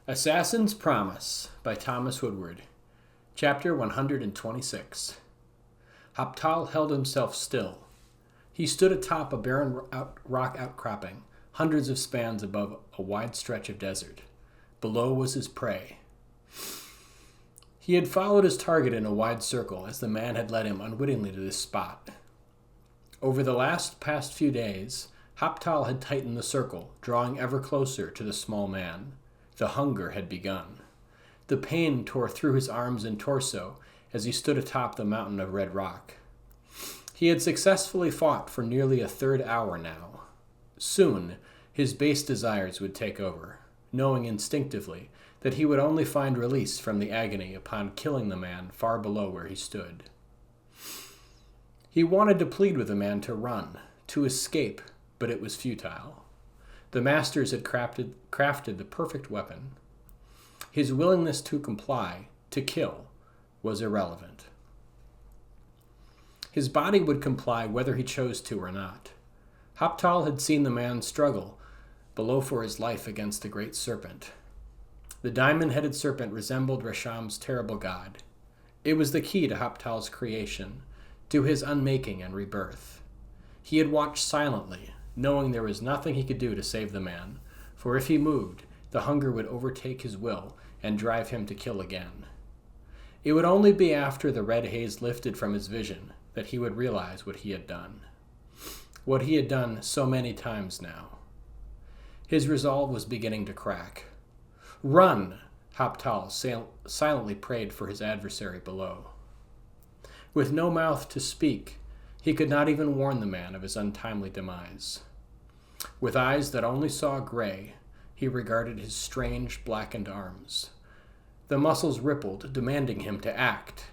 Assassin's Promise by Thomas Woodward. Chapter 126. Hoptal held himself still. He stood atop a barren rock outcropping, hundreds of spans above a wide stretch of desert. Below was his prey. He had followed his target in a wide circle as the man had led him unwittingly to this spot. Over the past few days, Hoptal had tightened the circle, drawing ever closer to the small man. The hunger had begun. The pain tore through his arms and torso as he stood atop the mountain of red rock. He had successfully fought for nearly a third hour now. Soon, his base desires would take over, knowing instinctively that he would only find release from the agony upon killing the man far below where he stood. He wanted to plead with the man to run, to escape, but it was futile. The masters had crafted the perfect weapon. His willingness to comply, to kill, was irrelevant. His body would comply whether he chose to or not. Hoptal had seen the man struggle below for his life against the great serpent. The diamond-headed serpent resembled Resham's terrible god. It was the key to Hoptal's creation, to his unmaking and rebirth. He had watched silently, knowing there was nothing he could do to save the man, for if he moved, the hunger would overtake his will and drive him to kill again. It would only be after the red haze lifted from his vision that he would realize what he had done. What he had done so many times now. His resolve was beginning to crack. "Run!" Hoptal silently prayed for his adversary below. With no mouth to speak, he could not even warn the man of his untimely demise. With eyes that only saw gray, he regarded his strange, blackened arms. The muscles rippled, demanding him to act.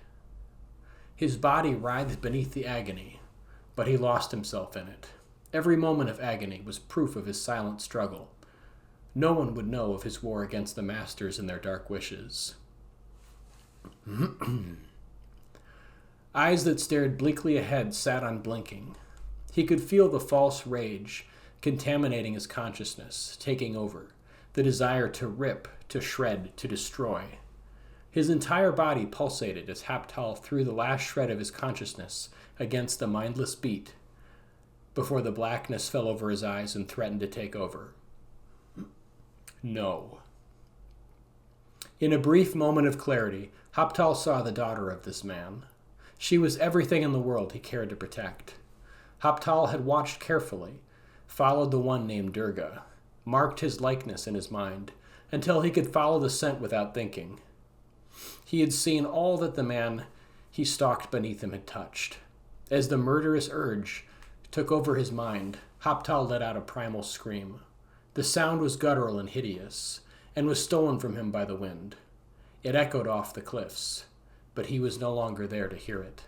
His body writhed beneath the agony, but he lost himself in it. Every moment of agony was proof of his silent struggle. No one would know of his war against the masters and their dark wishes. Eyes that stared bleakly ahead sat unblinking. He could feel the false rage contaminating his consciousness, taking over, the desire to rip, to shred, to destroy. His entire body pulsated as Hoptal threw the last shred of his consciousness against the mindless beat before the blackness fell over his eyes and threatened to take over. No. In a brief moment of clarity, Hoptal saw the daughter of this man. She was everything in the world he cared to protect. Hoptal had watched carefully, followed the one named Durga, marked his likeness in his mind, until he could follow the scent without thinking. He had seen all that the man he stalked beneath him had touched. As the murderous urge took over his mind, Hoptal let out a primal scream. The sound was guttural and hideous, and was stolen from him by the wind. It echoed off the cliffs, but he was no longer there to hear it.